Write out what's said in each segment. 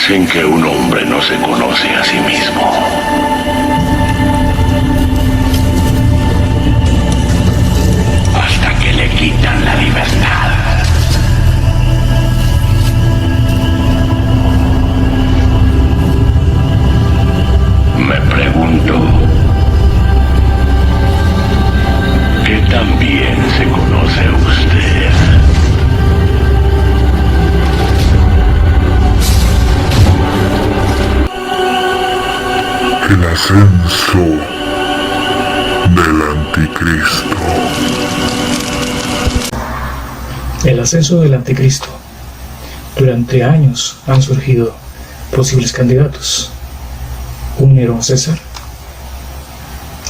Dicen que un hombre no se conoce a sí mismo. Hasta que le quitan la libertad. Me pregunto, ¿qué tan bien se conoce usted? El ascenso del anticristo. El ascenso del anticristo. Durante años han surgido posibles candidatos. Un Nerón César,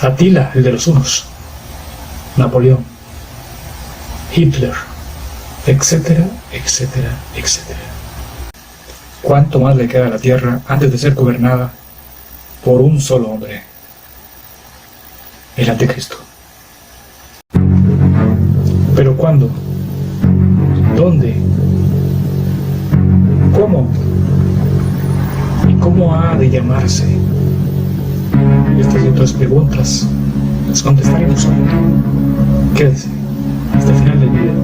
Atila, el de los hunos, Napoleón, Hitler, etcétera, etcétera, etcétera. ¿Cuánto más le queda a la tierra antes de ser gobernada por un solo hombre? El anticristo. ¿Pero cuándo? ¿Dónde? ¿Cómo? ¿Y cómo ha de llamarse? Estas y otras preguntas las contestaremos hoy. Quédese hasta el final del video.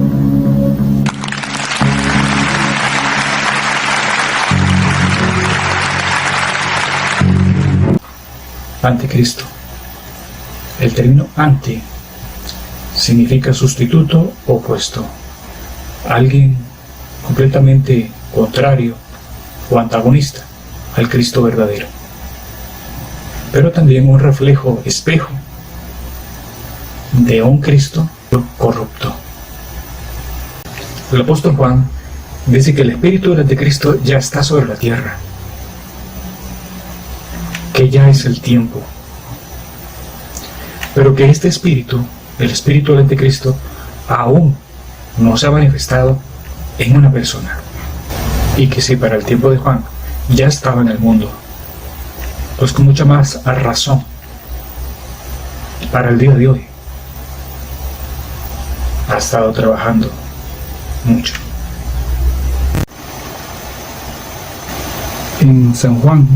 Anticristo. El término anti significa sustituto o opuesto. Alguien completamente contrario o antagonista al Cristo verdadero. Pero también un reflejo, espejo de un Cristo corrupto. El apóstol Juan dice que el espíritu del anticristo ya está sobre la tierra, que ya es el tiempo, pero que este espíritu, el espíritu del anticristo, aún no se ha manifestado en una persona, y que si para el tiempo de Juan ya estaba en el mundo, pues con mucha más razón para el día de hoy ha estado trabajando mucho. En San Juan,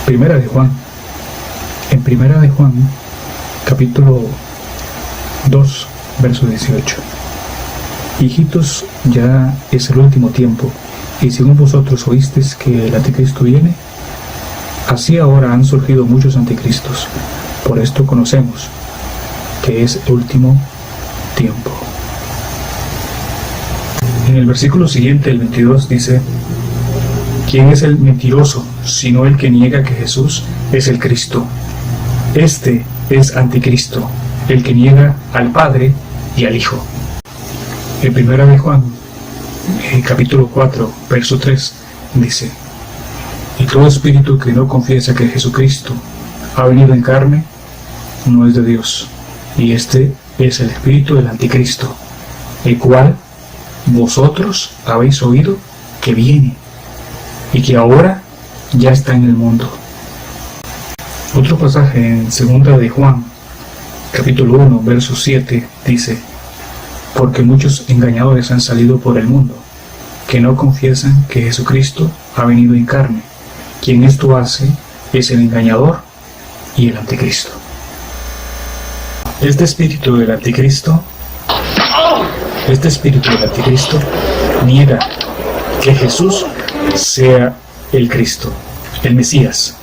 Primera de Juan, capítulo 2, verso 18. Hijitos, ya es el último tiempo, y según vosotros oísteis que el anticristo viene, así ahora han surgido muchos anticristos. Por esto conocemos que es el último tiempo. En el versículo siguiente, el 22, dice: ¿quién es el mentiroso, sino el que niega que Jesús es el Cristo? Este es anticristo, el que niega al Padre y al Hijo. En Primera de Juan, en capítulo 4, verso 3, dice: y todo espíritu que no confiesa que Jesucristo ha venido en carne, no es de Dios. Y este es el espíritu del anticristo, el cual vosotros habéis oído que viene, y que ahora ya está en el mundo. Otro pasaje en Segunda de Juan, capítulo 1, verso 7, dice: porque muchos engañadores han salido por el mundo, que no confiesan que Jesucristo ha venido en carne. Quien esto hace es el engañador y el anticristo. Este espíritu del anticristo niega que Jesús sea el Cristo, el Mesías.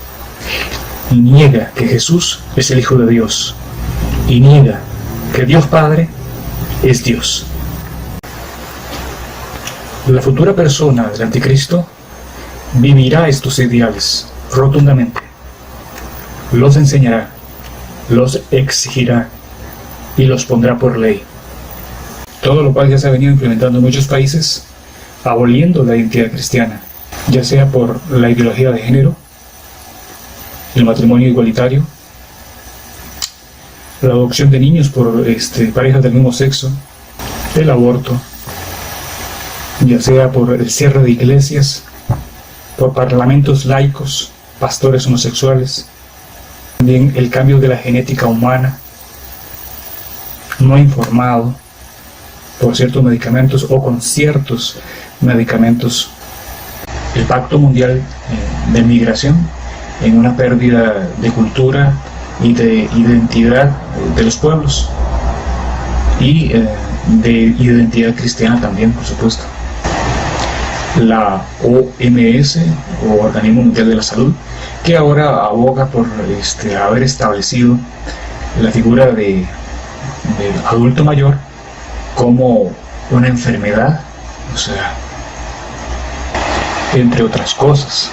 Niega que Jesús es el Hijo de Dios. Y niega que Dios Padre es Dios. La futura persona del anticristo vivirá estos ideales rotundamente. Los enseñará, los exigirá y los pondrá por ley. Todo lo cual ya se ha venido implementando en muchos países, aboliendo la identidad cristiana, ya sea por la ideología de género, el matrimonio igualitario, la adopción de niños por parejas del mismo sexo, el aborto, ya sea por el cierre de iglesias, por parlamentos laicos, pastores homosexuales, también el cambio de la genética humana no informado por ciertos medicamentos o con ciertos medicamentos, el Pacto Mundial de Migración, en una pérdida de cultura y de identidad de los pueblos y de identidad cristiana también, por supuesto. La OMS, o Organismo Mundial de la Salud, que ahora aboga por haber establecido la figura del adulto mayor como una enfermedad, o sea, entre otras cosas.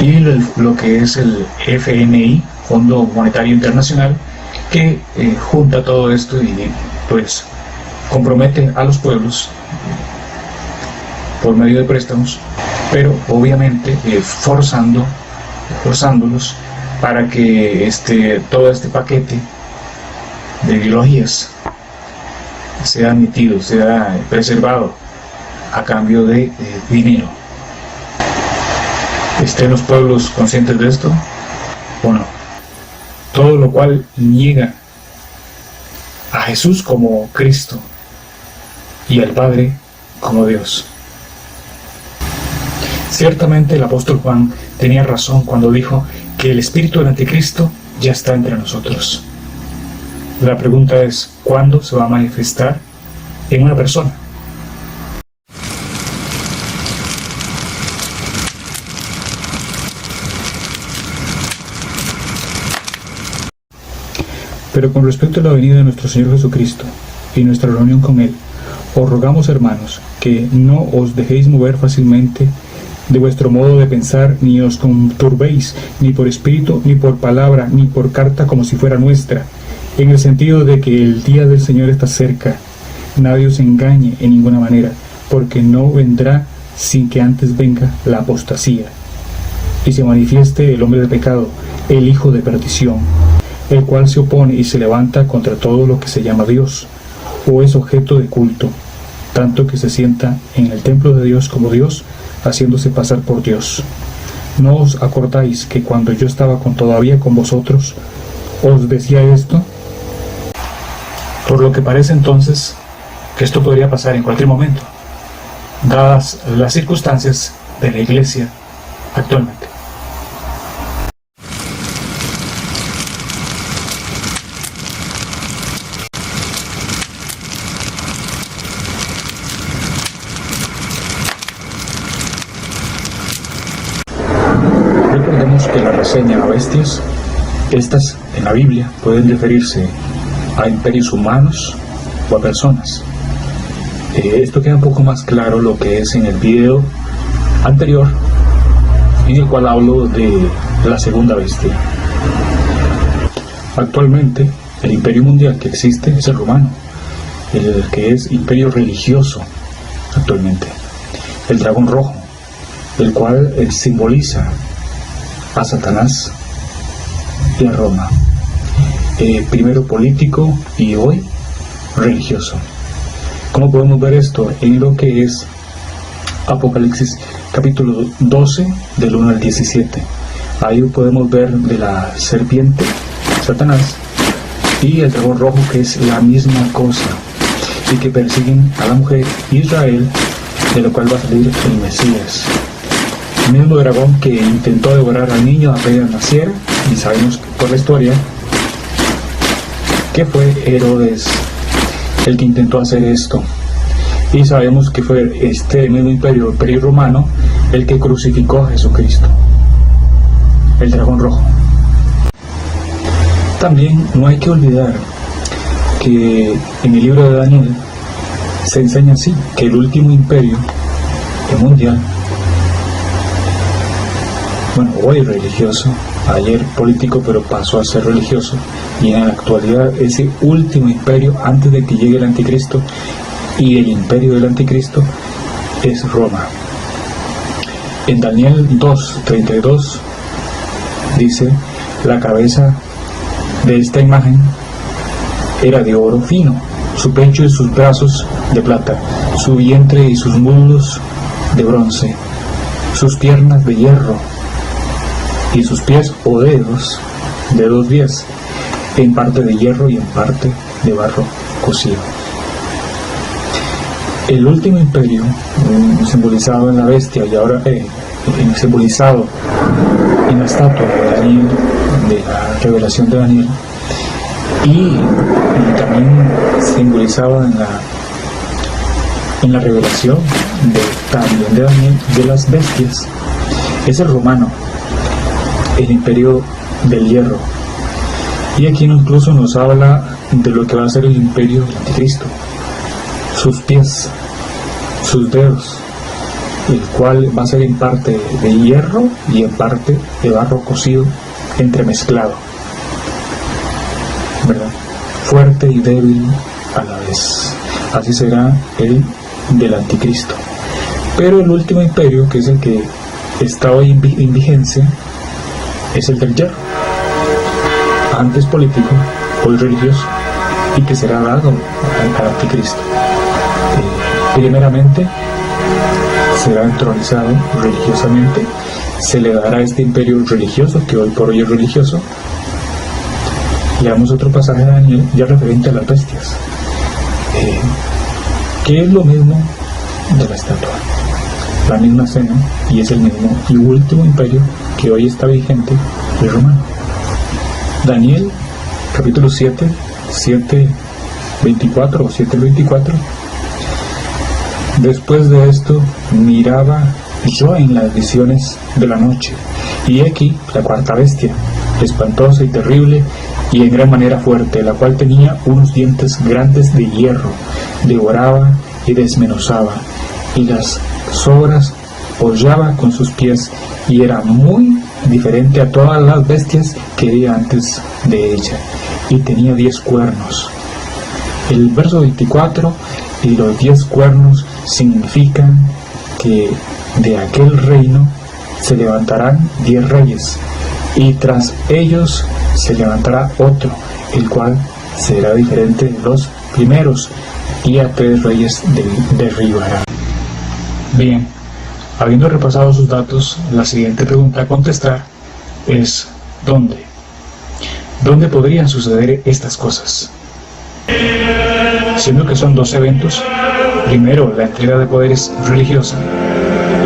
Y lo que es el FMI, Fondo Monetario Internacional, que junta todo esto y pues compromete a los pueblos por medio de préstamos, pero obviamente forzándolos para que todo este paquete de ideologías sea admitido, sea preservado a cambio de dinero. ¿Estén los pueblos conscientes de esto o no? Todo lo cual niega a Jesús como Cristo y al Padre como Dios. Ciertamente el apóstol Juan tenía razón cuando dijo que el espíritu del anticristo ya está entre nosotros. La pregunta es, ¿cuándo se va a manifestar en una persona? Pero con respecto a la venida de nuestro Señor Jesucristo y nuestra reunión con Él, os rogamos, hermanos, que no os dejéis mover fácilmente de vuestro modo de pensar, ni os conturbéis, ni por espíritu, ni por palabra, ni por carta como si fuera nuestra, en el sentido de que el día del Señor está cerca. Nadie os engañe en ninguna manera, porque no vendrá sin que antes venga la apostasía, y se manifieste el hombre de pecado, el hijo de perdición, el cual se opone y se levanta contra todo lo que se llama Dios, o es objeto de culto, tanto que se sienta en el templo de Dios como Dios, haciéndose pasar por Dios. ¿No os acordáis que cuando yo estaba todavía con vosotros, os decía esto? Por lo que parece entonces que esto podría pasar en cualquier momento, dadas las circunstancias de la Iglesia actualmente. Recordemos que la reseña a bestias, estas en la Biblia pueden referirse a imperios humanos o a personas. Esto queda un poco más claro lo que es en el video anterior, en el cual hablo de la segunda bestia. Actualmente el imperio mundial que existe es el romano, el que es imperio religioso actualmente, el dragón rojo, el cual simboliza a Satanás y a Roma, primero político y hoy religioso. ¿Cómo podemos ver esto? En lo que es Apocalipsis capítulo 12 del 1 al 17. Ahí podemos ver de la serpiente, Satanás, y el dragón rojo, que es la misma cosa, y que persiguen a la mujer Israel, de lo cual va a salir el Mesías. El mismo dragón que intentó devorar al niño apenas naciera, y sabemos por la historia que fue Herodes el que intentó hacer esto, y sabemos que fue este mismo imperio romano el que crucificó a Jesucristo, el dragón rojo. También no hay que olvidar que en el libro de Daniel se enseña así, que el último imperio mundial, bueno, hoy religioso, ayer político, pero pasó a ser religioso, y en la actualidad ese último imperio antes de que llegue el anticristo, y el imperio del anticristo es Roma. En Daniel 2:32 dice: la cabeza de esta imagen era de oro fino, su pecho y sus brazos de plata, su vientre y sus muslos de bronce, sus piernas de hierro, y sus pies o dedos de 2 pies, en parte de hierro y en parte de barro cocido. El último imperio, simbolizado en la bestia y ahora simbolizado en la estatua de Daniel, de la revelación de Daniel, y también simbolizado en la revelación también de Daniel de las bestias, es el romano, el imperio del hierro. Y aquí incluso nos habla de lo que va a ser el imperio del anticristo, sus pies, sus dedos, el cual va a ser en parte de hierro y en parte de barro cocido, entremezclado, ¿verdad? Fuerte y débil a la vez. Así será el del anticristo. Pero el último imperio, que es el que está hoy en vigencia, es el del hierro, antes político, hoy religioso, y que será dado al anticristo. Primeramente será entronizado religiosamente, se le dará este imperio religioso, que hoy por hoy es religioso. Leamos otro pasaje de Daniel ya referente a las bestias, que es lo mismo de la estatua, la misma escena, y es el mismo y último imperio que hoy está vigente, el romano. Daniel capítulo 7, 7:24 o 7:24. Después de esto miraba yo en las visiones de la noche, y aquí la cuarta bestia, espantosa y terrible y en gran manera fuerte, la cual tenía unos dientes grandes de hierro, devoraba y desmenuzaba, y las sobras hollaba con sus pies, y era muy diferente a todas las bestias que había antes de ella, y tenía 10 cuernos. El verso 24, y los 10 cuernos significan que de aquel reino se levantarán 10 reyes, y tras ellos se levantará otro, el cual será diferente de los primeros, y a 3 reyes derribará. Bien, habiendo repasado sus datos, la siguiente pregunta a contestar es ¿dónde? ¿Dónde podrían suceder estas cosas? Siendo que son 2 eventos: primero, la entrega de poderes religiosa,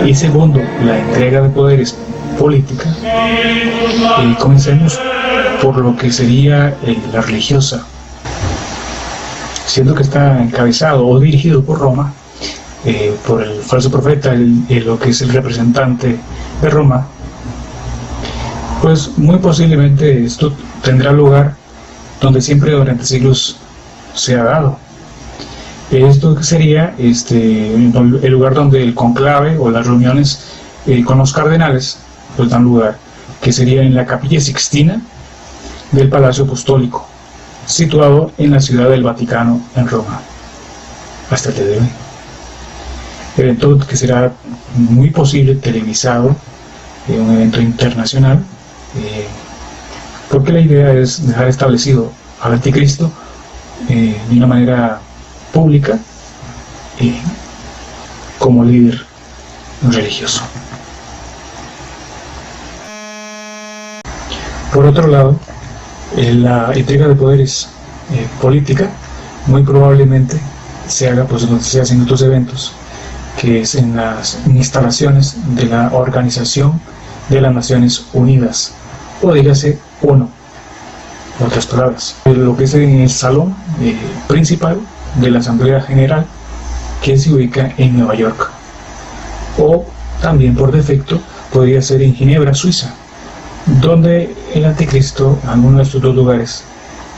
y segundo, la entrega de poderes política. Comencemos por lo que sería la religiosa, siendo que está encabezado o dirigido por Roma, por el falso profeta, lo que es el representante de Roma. Pues muy posiblemente esto tendrá lugar donde siempre durante siglos se ha dado. Esto sería el lugar donde el conclave o las reuniones con los cardenales pues dan lugar, que sería en la Capilla Sixtina del Palacio Apostólico, situado en la ciudad del Vaticano, en Roma, hasta el día de hoy. Evento que será muy posible televisado, un evento internacional, porque la idea es dejar establecido al anticristo de una manera pública como líder religioso. Por otro lado, la entrega de poderes política muy probablemente se haga, pues donde se hacen otros eventos, que es en las instalaciones de la Organización de las Naciones Unidas, o dígase ONU, en otras palabras, lo que es en el salón principal de la Asamblea General, que se ubica en Nueva York, o también por defecto podría ser en Ginebra, Suiza, donde el anticristo, en alguno de estos 2 lugares,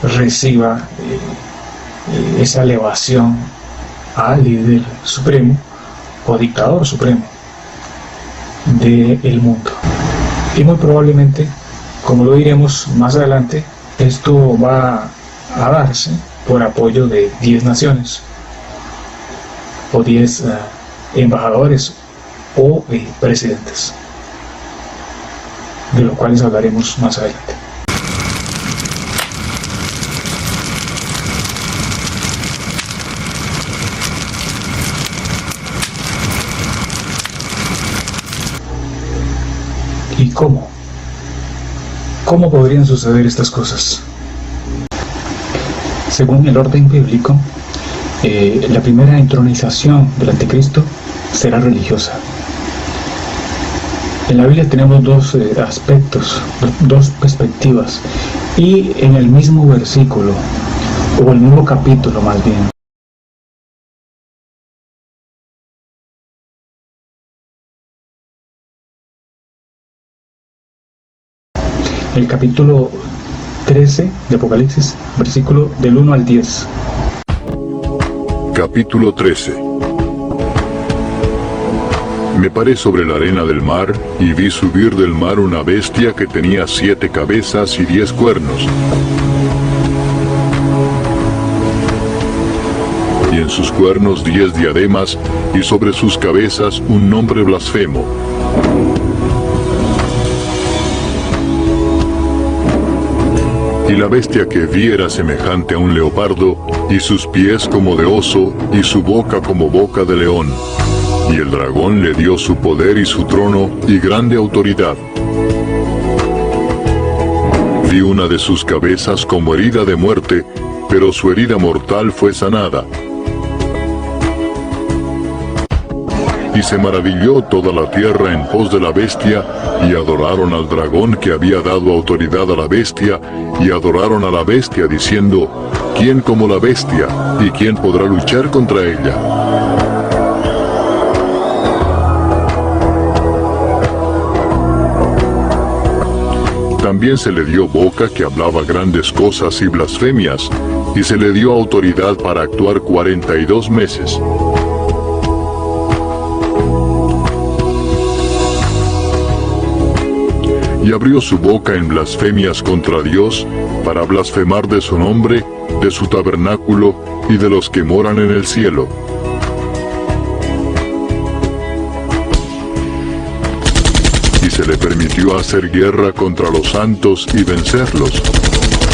reciba esa elevación al líder supremo o dictador supremo del mundo. Y muy probablemente, como lo diremos más adelante, esto va a darse por apoyo de 10 naciones o 10 embajadores o presidentes, de los cuales hablaremos más adelante. ¿Y cómo? ¿Cómo podrían suceder estas cosas? Según el orden bíblico, la primera entronización del anticristo será religiosa. En la Biblia tenemos dos aspectos, dos perspectivas, y en el mismo versículo, o el mismo capítulo más bien, el capítulo 13 de Apocalipsis, versículo del 1 al 10. Capítulo 13. Me paré sobre la arena del mar, y vi subir del mar una bestia que tenía 7 cabezas y 10 cuernos. Y en sus cuernos 10 diademas, y sobre sus cabezas un nombre blasfemo. Y la bestia que vi era semejante a un leopardo, y sus pies como de oso, y su boca como boca de león. Y el dragón le dio su poder y su trono y grande autoridad. Vi una de sus cabezas como herida de muerte, pero su herida mortal fue sanada. Y se maravilló toda la tierra en pos de la bestia, y adoraron al dragón que había dado autoridad a la bestia, y adoraron a la bestia diciendo, ¿quién como la bestia? ¿Y quién podrá luchar contra ella? También se le dio boca que hablaba grandes cosas y blasfemias, y se le dio autoridad para actuar 42 meses. Y abrió su boca en blasfemias contra Dios, para blasfemar de su nombre, de su tabernáculo y de los que moran en el cielo. Y se le permitió hacer guerra contra los santos y vencerlos.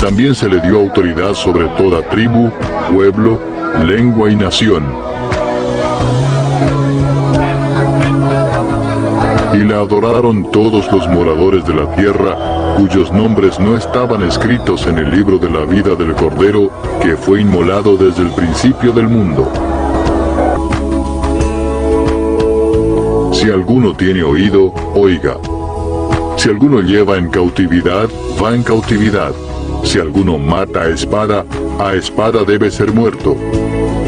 También se le dio autoridad sobre toda tribu, pueblo, lengua y nación. Y la adoraron todos los moradores de la tierra, cuyos nombres no estaban escritos en el libro de la vida del Cordero, que fue inmolado desde el principio del mundo. Si alguno tiene oído, oiga. Si alguno lleva en cautividad, va en cautividad. Si alguno mata a espada debe ser muerto.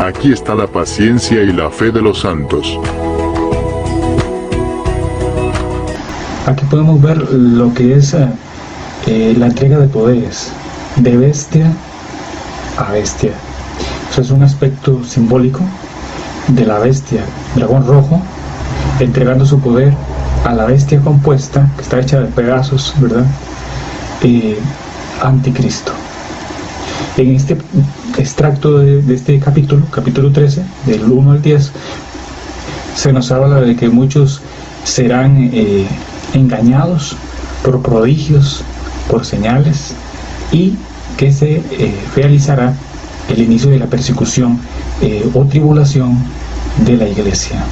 Aquí está la paciencia y la fe de los santos. Aquí podemos ver lo que es la entrega de poderes, de bestia a bestia. Eso es un aspecto simbólico de la bestia, dragón rojo, entregando su poder a la bestia compuesta, que está hecha de pedazos, ¿verdad? Anticristo. En este extracto de este capítulo 13, del 1 al 10, se nos habla de que muchos serán engañados por prodigios, por señales, y que se realizará el inicio de la persecución o tribulación de la iglesia.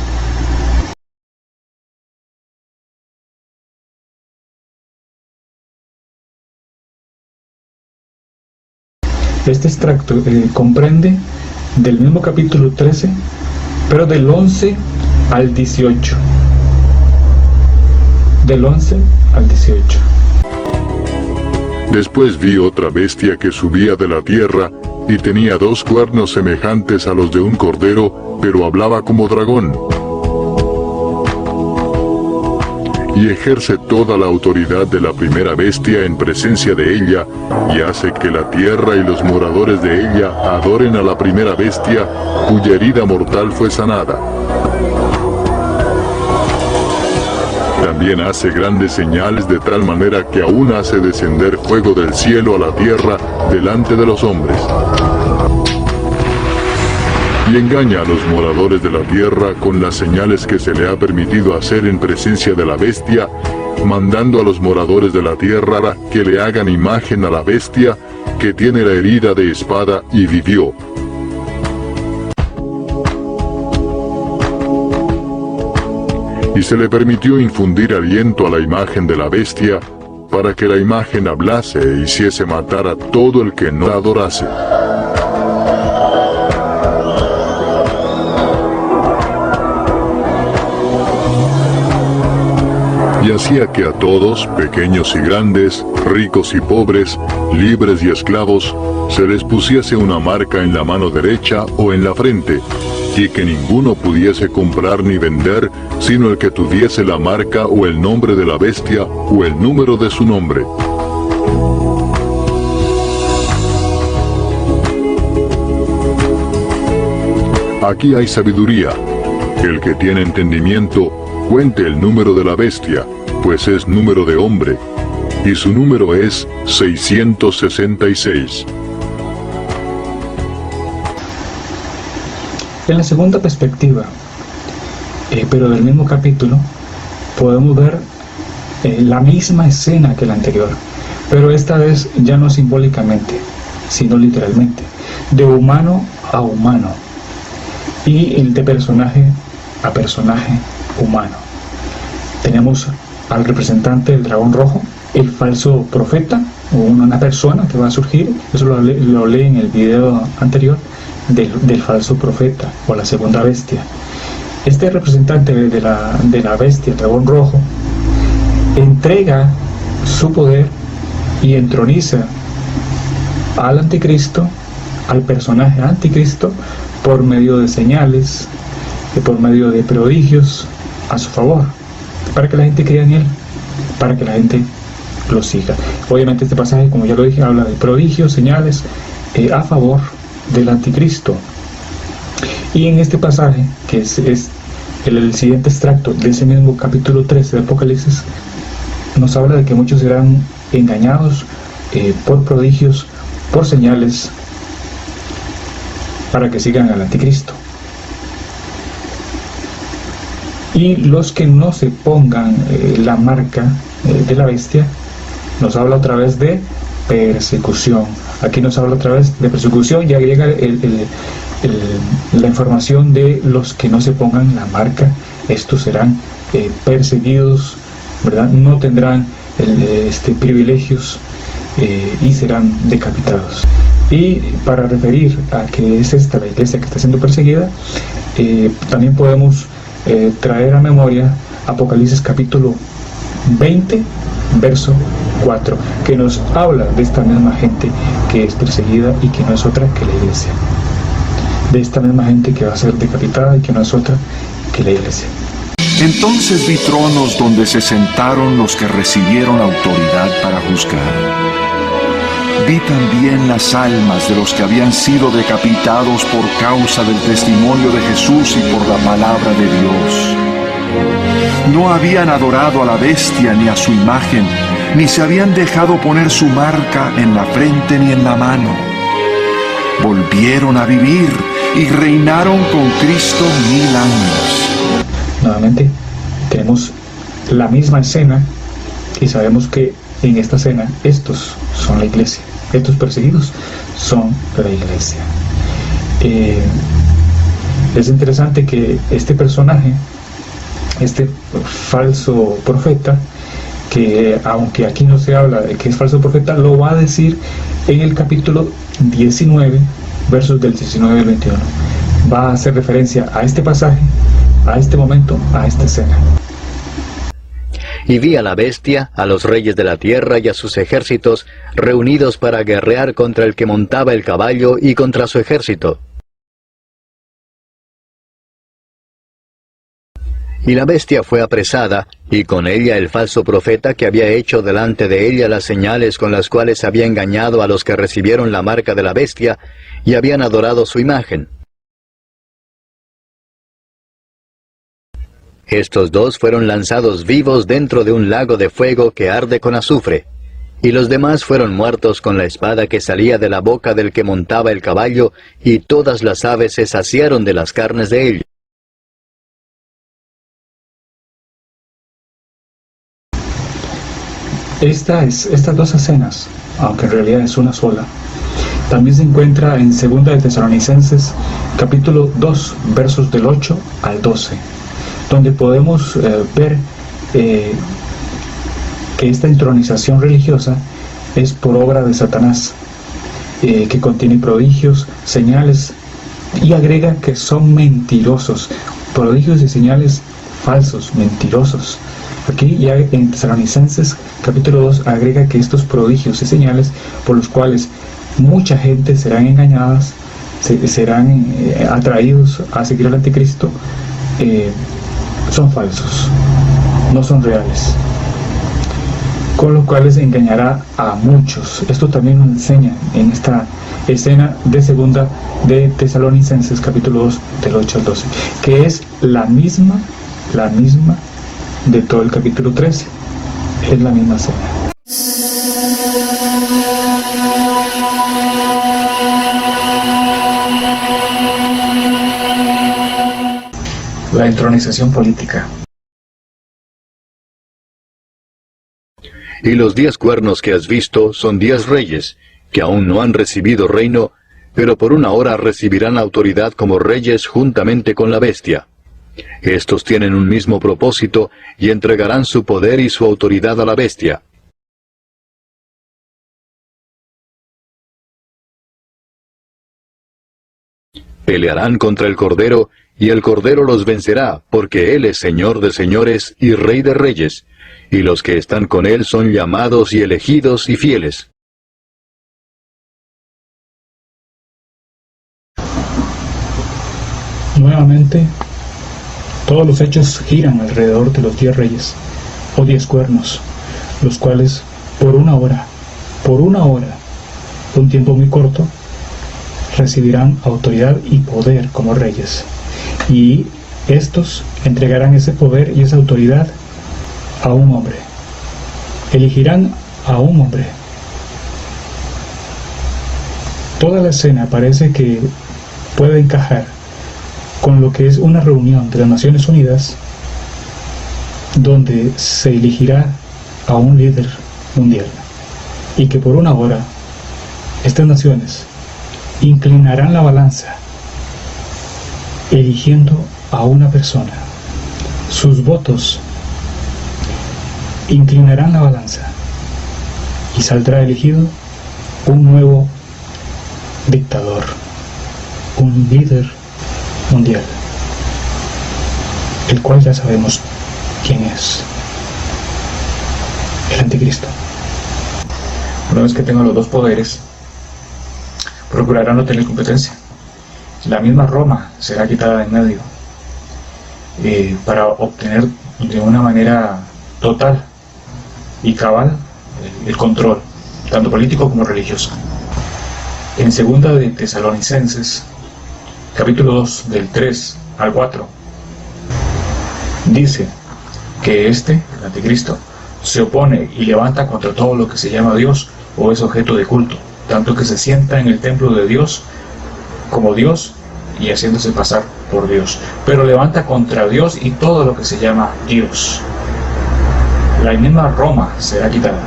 Este extracto comprende del mismo capítulo 13, pero del 11 al 18. Del 11 al 18. Después vi otra bestia que subía de la tierra, y tenía 2 cuernos semejantes a los de un cordero, pero hablaba como dragón. Y ejerce toda la autoridad de la primera bestia en presencia de ella, y hace que la tierra y los moradores de ella adoren a la primera bestia, cuya herida mortal fue sanada. También hace grandes señales de tal manera que aún hace descender fuego del cielo a la tierra delante de los hombres. Y engaña a los moradores de la tierra con las señales que se le ha permitido hacer en presencia de la bestia, mandando a los moradores de la tierra que le hagan imagen a la bestia que tiene la herida de espada y vivió. Y se le permitió infundir aliento a la imagen de la bestia, para que la imagen hablase e hiciese matar a todo el que no la adorase. decía que a todos, pequeños y grandes, ricos y pobres, libres y esclavos, se les pusiese una marca en la mano derecha o en la frente, y que ninguno pudiese comprar ni vender, sino el que tuviese la marca o el nombre de la bestia o el número de su nombre. Aquí hay sabiduría. El que tiene entendimiento, cuente el número de la bestia, pues es número de hombre, y su número es 666. En la segunda perspectiva, pero del mismo capítulo, podemos ver la misma escena que la anterior, pero esta vez ya no simbólicamente, sino literalmente, de humano a humano, y de personaje a personaje humano. Tenemos al representante del dragón rojo, el falso profeta, o una persona que va a surgir, eso lo leí en el video anterior, del falso profeta o la segunda bestia. Este representante de la bestia, el dragón rojo, entrega su poder y entroniza al anticristo, al personaje anticristo, por medio de señales, por medio de prodigios a su favor, para que la gente crea en él, para que la gente lo siga. Obviamente este pasaje, como ya lo dije, habla de prodigios, señales a favor del anticristo. Y en este pasaje, que es el siguiente extracto de ese mismo capítulo 13 de Apocalipsis, nos habla de que muchos serán engañados por prodigios, por señales, para que sigan al anticristo. Y los que no se pongan la marca de la bestia, nos habla otra vez de persecución. Aquí nos habla otra vez de persecución y agrega la información de los que no se pongan la marca. Estos serán perseguidos, ¿verdad? No tendrán privilegios y serán decapitados. Y para referir a que es esta la iglesia que está siendo perseguida, también podemos traer a memoria Apocalipsis capítulo 20, verso 4, que nos habla de esta misma gente que es perseguida y que no es otra que la iglesia, de esta misma gente que va a ser decapitada y que no es otra que la iglesia. Entonces vi tronos donde se sentaron los que recibieron autoridad para juzgar. Vi también las almas de los que habían sido decapitados por causa del testimonio de Jesús y por la palabra de Dios. No habían adorado a la bestia ni a su imagen, ni se habían dejado poner su marca en la frente ni en la mano. Volvieron a vivir y reinaron con Cristo 1000 años. Nuevamente tenemos la misma escena y sabemos que en esta escena estos son la iglesia, estos perseguidos son la iglesia. Es interesante que este personaje, este falso profeta, que aunque aquí no se habla de que es falso profeta, lo va a decir en el capítulo 19, versos del 19 al 21. Va a hacer referencia a este pasaje, a este momento, a esta escena. Y vi a la bestia, a los reyes de la tierra y a sus ejércitos, reunidos para guerrear contra el que montaba el caballo y contra su ejército. Y la bestia fue apresada, y con ella el falso profeta que había hecho delante de ella las señales con las cuales había engañado a los que recibieron la marca de la bestia y habían adorado su imagen. Estos dos fueron lanzados vivos dentro de un lago de fuego que arde con azufre, y los demás fueron muertos con la espada que salía de la boca del que montaba el caballo, y todas las aves se saciaron de las carnes de ellos. Estas dos escenas, aunque en realidad es una sola, también se encuentra en 2 de Tesalonicenses, capítulo 2, versos del 8 al 12, donde podemos ver que esta entronización religiosa es por obra de Satanás, que contiene prodigios, señales, y agrega que son mentirosos, prodigios y señales falsos, mentirosos, Aquí ya en Tesalonicenses capítulo 2 agrega que estos prodigios y señales por los cuales mucha gente serán engañadas, serán atraídos a seguir al anticristo, son falsos, no son reales, con los cuales engañará a muchos. Esto también nos enseña en esta escena de segunda de Tesalonicenses capítulo 2 del 8 al 12, que es la misma de todo el capítulo 13, es la misma escena. La entronización política. Y los 10 cuernos que has visto son 10 reyes, que aún no han recibido reino, pero por una hora recibirán autoridad como reyes juntamente con la bestia. Estos tienen un mismo propósito y entregarán su poder y su autoridad a la bestia. Pelearán contra el Cordero, y el Cordero los vencerá, porque Él es Señor de señores y Rey de reyes, y los que están con Él son llamados y elegidos y fieles. Nuevamente, todos los hechos giran alrededor de los 10 reyes, o 10 cuernos, los cuales por una hora, un tiempo muy corto, recibirán autoridad y poder como reyes. Y estos entregarán ese poder y esa autoridad a un hombre. Elegirán a un hombre. Toda la escena parece que puede encajar con lo que es una reunión de las Naciones Unidas, donde se elegirá a un líder mundial, y que por una hora estas naciones inclinarán la balanza eligiendo a una persona. Sus votos inclinarán la balanza y saldrá elegido un nuevo dictador, un líder mundial, el cual ya sabemos quién es: el anticristo. Una vez que tenga los dos poderes, procurará no tener competencia. La misma Roma será quitada de en medio para obtener de una manera total y cabal el control, tanto político como religioso. En segunda de Tesalonicenses capítulo 2 del 3 al 4 dice que el anticristo, se opone y levanta contra todo lo que se llama Dios o es objeto de culto, tanto que se sienta en el templo de Dios como Dios y haciéndose pasar por Dios, pero levanta contra Dios y todo lo que se llama Dios. La misma Roma será quitada.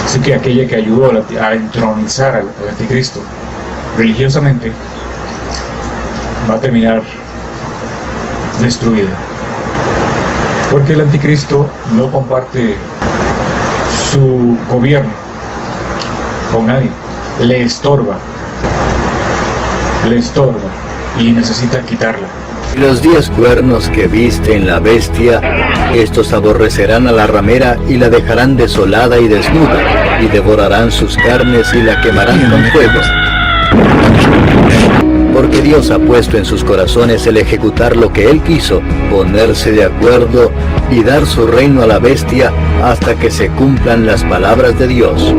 Así que aquella que ayudó a entronizar al anticristo religiosamente va a terminar destruida, porque el anticristo no comparte su gobierno con nadie, le estorba y necesita quitarla. Los 10 cuernos que viste en la bestia, estos aborrecerán a la ramera y la dejarán desolada y desnuda, y devorarán sus carnes y la quemarán con fuego. Porque Dios ha puesto en sus corazones el ejecutar lo que Él quiso, ponerse de acuerdo y dar su reino a la bestia hasta que se cumplan las palabras de Dios.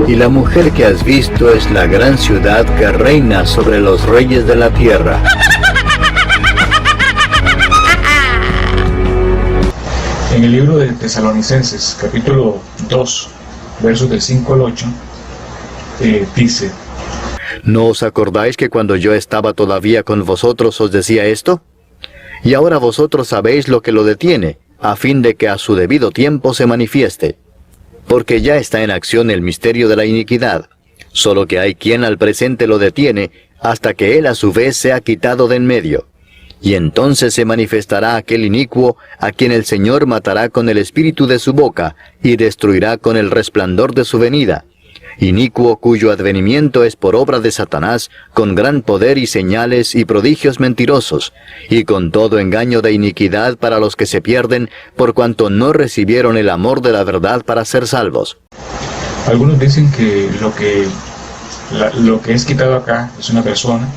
Y la mujer que has visto es la gran ciudad que reina sobre los reyes de la tierra. En el libro de Tesalonicenses, capítulo 2, versos del 5 al 8, dice: ¿No os acordáis que cuando yo estaba todavía con vosotros os decía esto? Y ahora vosotros sabéis lo que lo detiene, a fin de que a su debido tiempo se manifieste. Porque ya está en acción el misterio de la iniquidad, solo que hay quien al presente lo detiene, hasta que él a su vez sea quitado de en medio. Y entonces se manifestará aquel inicuo, a quien el Señor matará con el espíritu de su boca, y destruirá con el resplandor de su venida. inicuo cuyo advenimiento es por obra de Satanás, con gran poder y señales y prodigios mentirosos, y con todo engaño de iniquidad para los que se pierden, por cuanto no recibieron el amor de la verdad para ser salvos. Algunos dicen que lo que es quitado acá es una persona,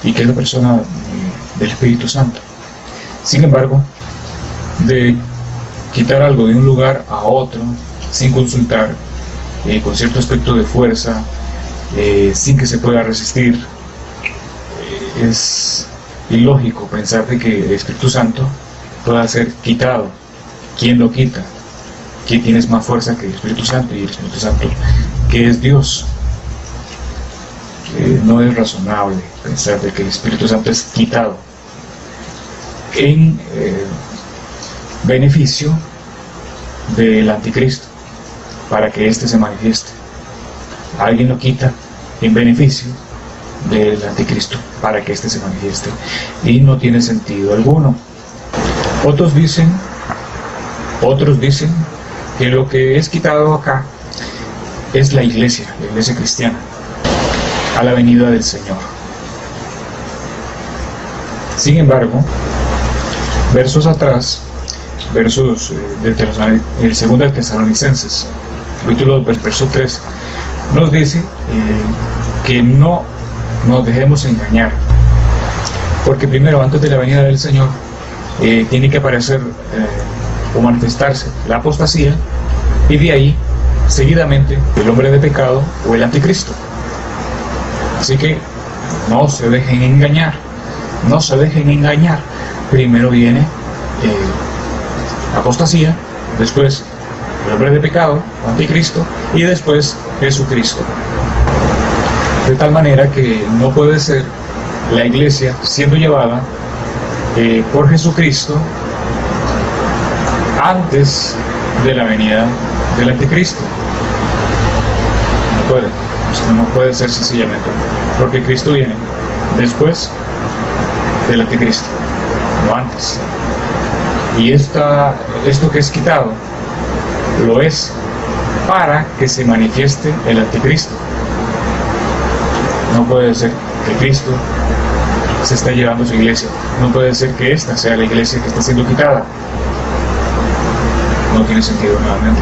y que es la persona del Espíritu Santo. Sin embargo, de quitar algo de un lugar a otro sin consultar, con cierto aspecto de fuerza, sin que se pueda resistir, es ilógico pensar de que el Espíritu Santo pueda ser quitado. ¿Quién lo quita? ¿Quién tiene más fuerza que el Espíritu Santo? Y el Espíritu Santo, que es Dios. No es razonable pensar de que el Espíritu Santo es quitado en beneficio del anticristo, para que éste se manifieste. Alguien lo quita en beneficio del anticristo, para que éste se manifieste, y no tiene sentido alguno. Otros dicen que lo que es quitado acá es la iglesia cristiana, a la venida del Señor. Sin embargo, versos atrás, versos del 2 de Tesalonicenses, capítulo 2, verso 3, nos dice que no nos dejemos engañar, porque primero, antes de la venida del Señor, tiene que aparecer o manifestarse la apostasía, y de ahí, seguidamente, el hombre de pecado o el anticristo. Así que no se dejen engañar, no se dejen engañar. Primero viene apostasía, después el hombre de pecado, anticristo, y después Jesucristo. De tal manera que no puede ser la iglesia siendo llevada por Jesucristo antes de la venida del anticristo. No puede. No puede ser sencillamente, porque Cristo viene después del anticristo, no antes. Y esto que es quitado lo es para que se manifieste el anticristo. No puede ser que Cristo se está llevando a su iglesia, no puede ser que esta sea la iglesia que está siendo quitada. No tiene sentido nuevamente.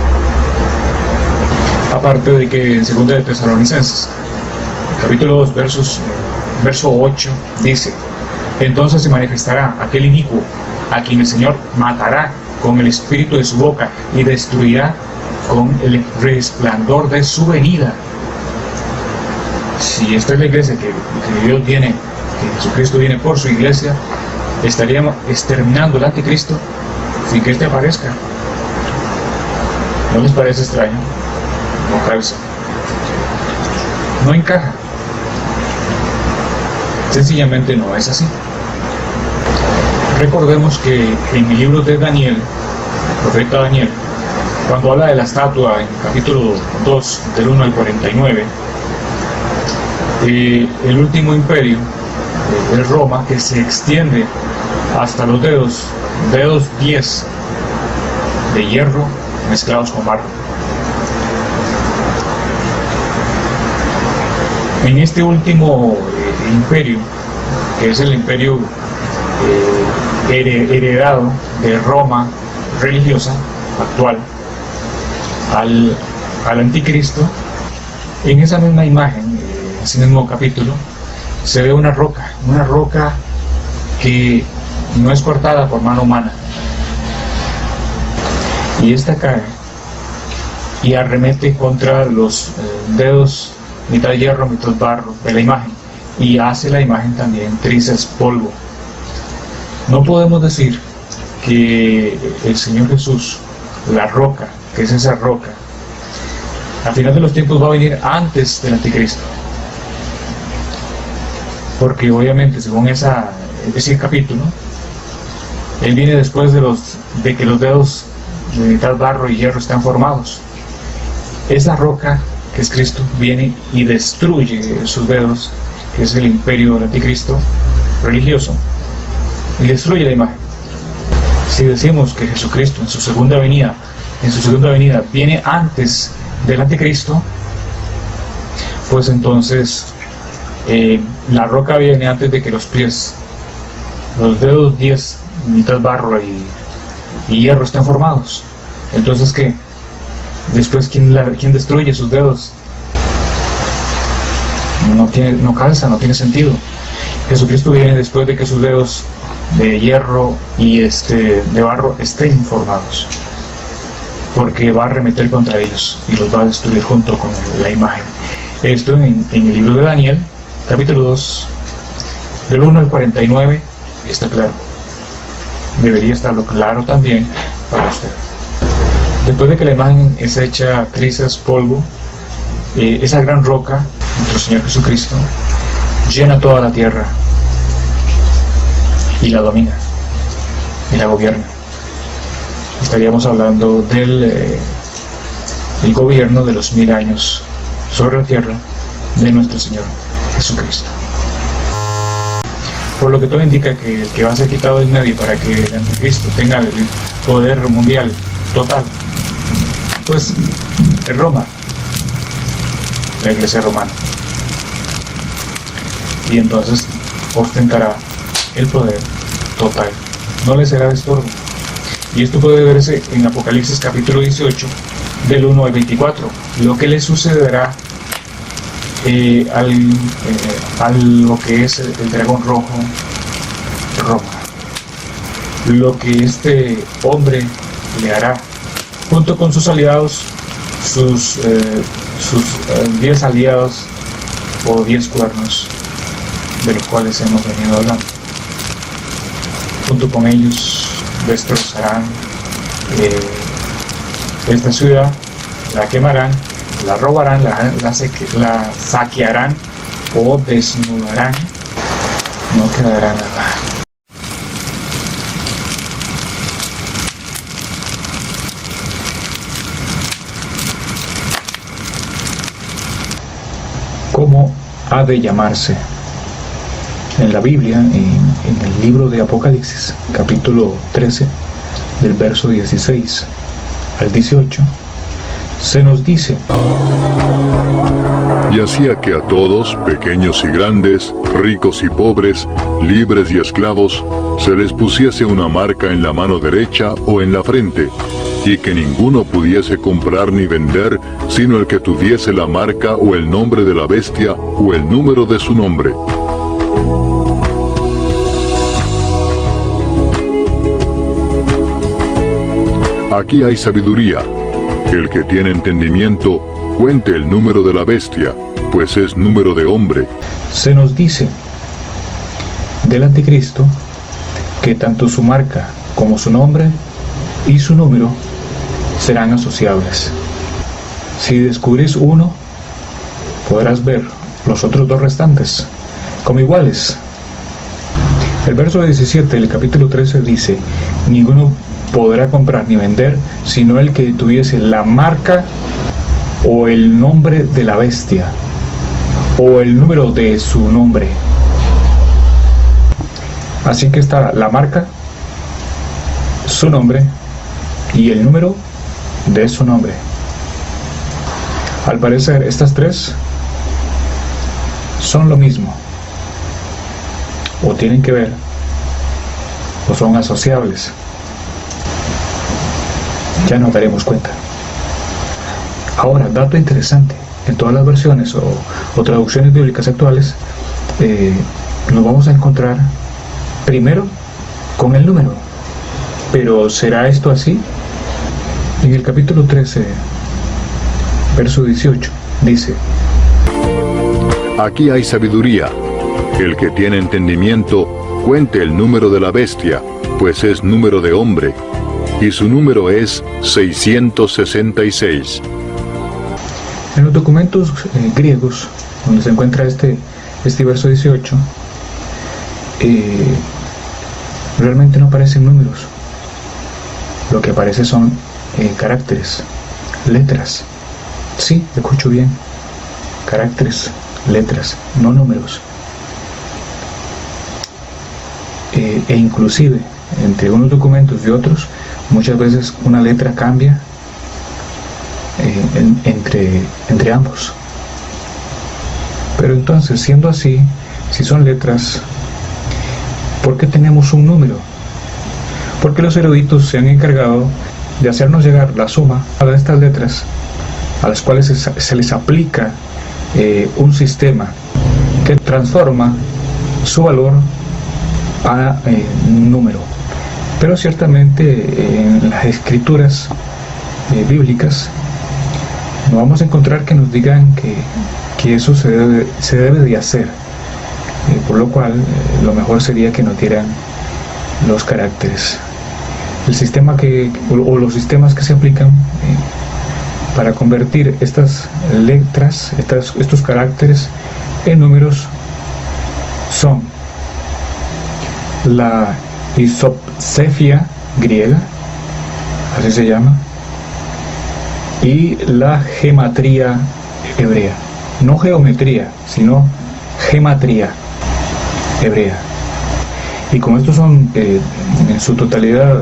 Aparte de que en 2 de Tesalonicenses, capítulo 2, verso 8, dice: entonces se manifestará aquel inicuo, a quien el Señor matará con el espíritu de su boca y destruirá con el resplandor de su venida. Si esta es la iglesia que Dios viene, que Jesucristo viene por su iglesia, estaríamos exterminando al anticristo sin que éste aparezca. ¿No les parece extraño? No calza, no encaja, sencillamente no es así. Recordemos que en el libro de Daniel, el profeta Daniel, cuando habla de la estatua en capítulo 2 del 1 al 49, el último imperio es Roma, que se extiende hasta los dedos 10 de hierro mezclados con barro. En este último imperio, que es el imperio heredado de Roma religiosa actual al anticristo, en esa misma imagen, ese mismo capítulo, se ve una roca que no es cortada por mano humana, y esta cae y arremete contra los dedos, mitad hierro, mitad barro de la imagen, y hace la imagen también trizas, polvo. No podemos decir que el Señor Jesús, la roca, que es esa roca, al final de los tiempos va a venir antes del anticristo, porque obviamente según ese capítulo, Él viene después de que los dedos de mitad barro y hierro están formados. Esa roca, que es Cristo, viene y destruye sus dedos, que es el imperio del anticristo religioso, y destruye la imagen. Si decimos que Jesucristo en su segunda venida viene antes del anticristo, pues entonces la roca viene antes de que los pies, los dedos 10, mitad barro y hierro estén formados. Entonces, ¿qué? Después, ¿quién destruye sus dedos? No calza, no tiene sentido. Jesucristo viene después de que sus dedos de hierro y de barro estén formados, porque va a arremeter contra ellos y los va a destruir junto con la imagen. Esto en el libro de Daniel, capítulo 2, del 1 al 49, está claro. Debería estarlo claro también para usted. Después de que la imagen es hecha trizas, polvo, esa gran roca, nuestro Señor Jesucristo, llena toda la tierra y la domina y la gobierna. Estaríamos hablando del gobierno de los 1000 años sobre la tierra de nuestro Señor Jesucristo. Por lo que todo indica que el que va a ser quitado del medio para que el anticristo tenga el poder mundial total, pues es Roma, la iglesia romana, y entonces ostentará el poder total, no le será de estorbo. Y esto puede verse en Apocalipsis capítulo 18 del 1 al 24, lo que le sucederá a lo que es el dragón rojo, Roma, lo que este hombre le hará junto con sus aliados, sus 10 aliados o 10 cuernos, de los cuales hemos venido hablando. Junto con ellos destrozarán esta ciudad, la quemarán, la robarán, la saquearán o desnudarán, no quedará nada. ¿Cómo ha de llamarse? En la Biblia, en el libro de Apocalipsis, capítulo 13, del verso 16 al 18, se nos dice: Y hacía que a todos, pequeños y grandes, ricos y pobres, libres y esclavos, se les pusiese una marca en la mano derecha o en la frente, y que ninguno pudiese comprar ni vender, sino el que tuviese la marca o el nombre de la bestia o el número de su nombre. Aquí hay sabiduría. El que tiene entendimiento, cuente el número de la bestia, pues es número de hombre. Se nos dice del anticristo que tanto su marca como su nombre y su número serán asociables. Si descubrís uno, podrás ver los otros dos restantes como iguales. El verso 17 del capítulo 13 dice: ninguno podrá comprar ni vender, sino el que tuviese la marca o el nombre de la bestia, o el número de su nombre. Así que está la marca, su nombre y el número de su nombre. Al parecer, estas tres son lo mismo, o tienen que ver, o son asociables. Ya nos daremos cuenta. Ahora, dato interesante: en todas las versiones o traducciones bíblicas actuales, nos vamos a encontrar primero con el número. Pero ¿será esto así? En el capítulo 13, verso 18, dice: Aquí hay sabiduría. El que tiene entendimiento, cuente el número de la bestia, pues es número de hombre, y su número es 666. En los documentos griegos, donde se encuentra este verso 18, realmente no aparecen números. Lo que aparece son caracteres, letras. Sí, escucho bien. Caracteres, letras, no números. E inclusive, entre unos documentos y otros, muchas veces una letra cambia entre ambos. Pero entonces, siendo así, si son letras, ¿por qué tenemos un número? Porque los eruditos se han encargado de hacernos llegar la suma a estas letras, a las cuales se les aplica un sistema que transforma su valor a un número. Pero ciertamente en las escrituras bíblicas no vamos a encontrar que nos digan que eso se debe de hacer, por lo cual lo mejor sería que nos dieran los caracteres. El sistema o los sistemas que se aplican para convertir estas letras, estos caracteres en números son la isopsefia griega, así se llama, y la gematría hebrea. No geometría, sino gematría hebrea. Y como estos son en su totalidad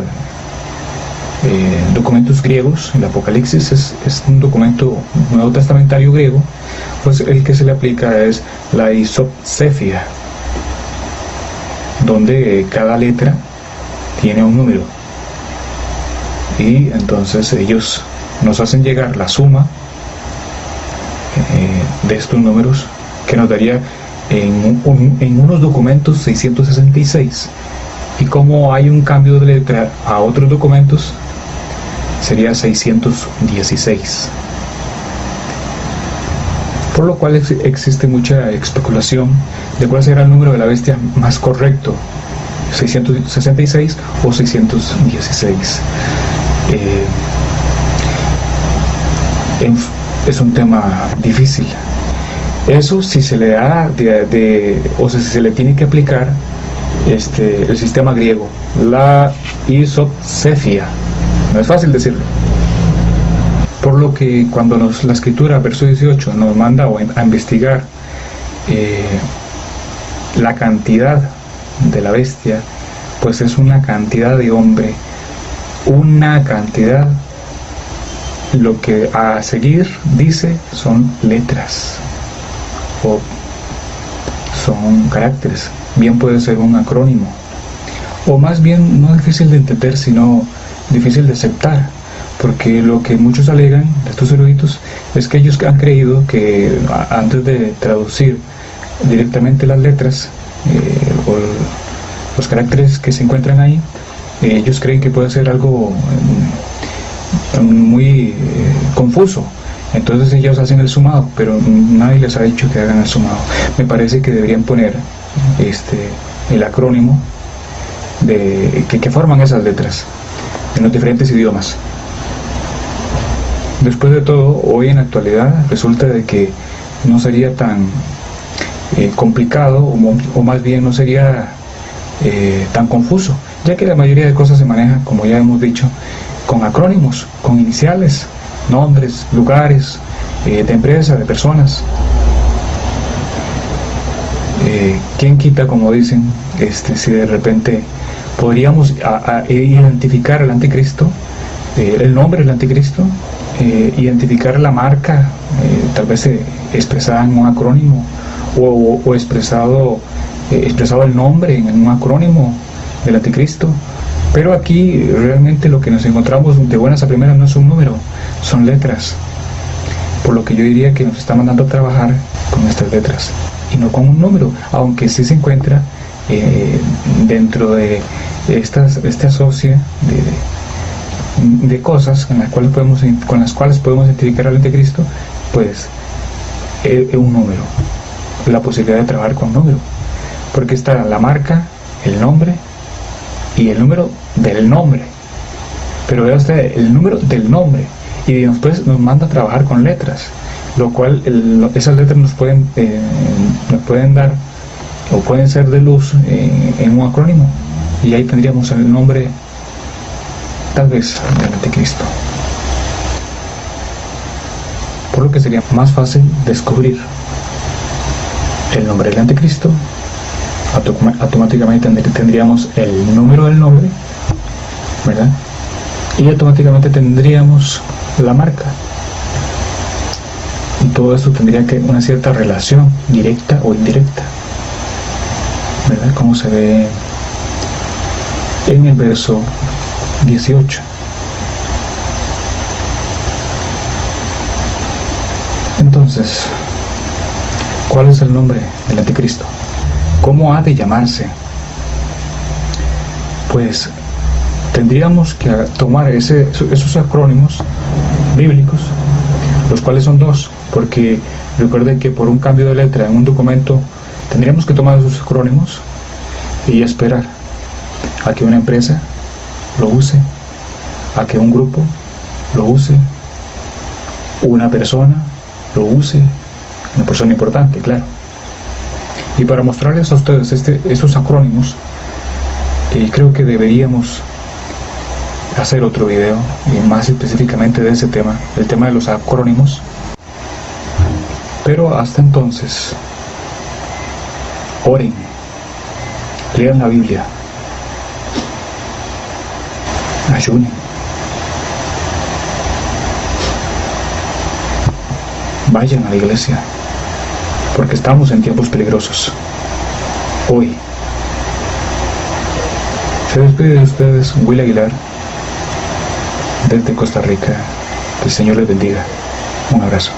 documentos griegos, el Apocalipsis es un documento nuevo testamentario griego, pues el que se le aplica es la isopsefia, donde cada letra tiene un número, y entonces ellos nos hacen llegar la suma de estos números, que nos daría en unos documentos 666, y como hay un cambio de letra a otros documentos, sería 616. Por lo cual existe mucha especulación de cuál será el número de la bestia más correcto, 666 o 616. Es un tema difícil. Eso si se le da o si se le tiene que aplicar el sistema griego, la isopsefia. No es fácil decirlo. Por lo que cuando la escritura, verso 18, nos manda a investigar la cantidad de la bestia, pues es una cantidad de hombre, una cantidad. Lo que a seguir dice son letras o son caracteres. Bien puede ser un acrónimo, o más bien no difícil de entender, sino difícil de aceptar, porque lo que muchos alegan de estos eruditos es que ellos han creído que antes de traducir directamente las letras o los caracteres que se encuentran ahí, ellos creen que puede ser algo muy confuso. Entonces ellos hacen el sumado, pero nadie les ha dicho que hagan el sumado. Me parece que deberían poner el acrónimo que forman esas letras en los diferentes idiomas. Después de todo, hoy en la actualidad resulta de que no sería tan complicado, o más bien no sería tan confuso, ya que la mayoría de cosas se maneja, como ya hemos dicho, con acrónimos, con iniciales, nombres, lugares, de empresas, de personas. ¿Quién quita, como dicen, si de repente podríamos identificar al anticristo, el nombre del anticristo, identificar la marca, tal vez expresada en un acrónimo, o expresado el nombre en un acrónimo del anticristo? Pero aquí realmente lo que nos encontramos de buenas a primeras no es un número, son letras. Por lo que yo diría que nos está mandando a trabajar con estas letras y no con un número, aunque sí se encuentra dentro de esta socia de cosas con las cuales podemos identificar al anticristo, pues un número, la posibilidad de trabajar con número, porque está la marca, el nombre y el número del nombre. Pero vea usted, el número del nombre, y después nos manda a trabajar con letras, lo cual esas letras nos pueden dar, o pueden ser de luz en un acrónimo, y ahí tendríamos el nombre tal vez del anticristo. Por lo que sería más fácil descubrir el nombre del anticristo. Automáticamente tendríamos el número del nombre, ¿verdad? Y automáticamente tendríamos la marca. todo esto tendría que una cierta relación directa o indirecta, ¿verdad? Como se ve en el verso 18. Entonces, ¿cuál es el nombre del anticristo? ¿Cómo ha de llamarse? Pues tendríamos que tomar esos acrónimos bíblicos, los cuales son dos, porque recuerden que por un cambio de letra en un documento tendríamos que tomar esos acrónimos y esperar a que una empresa lo use, a que un grupo lo use, una persona lo use, una persona importante, claro. Y para mostrarles a ustedes esos acrónimos, creo que deberíamos hacer otro video, y más específicamente de ese tema, el tema de los acrónimos. Pero hasta entonces, oren, lean la Biblia, ayunen, vayan a la iglesia, porque estamos en tiempos peligrosos. Hoy se despide de ustedes Will Aguilar desde Costa Rica. Que el Señor les bendiga. Un abrazo.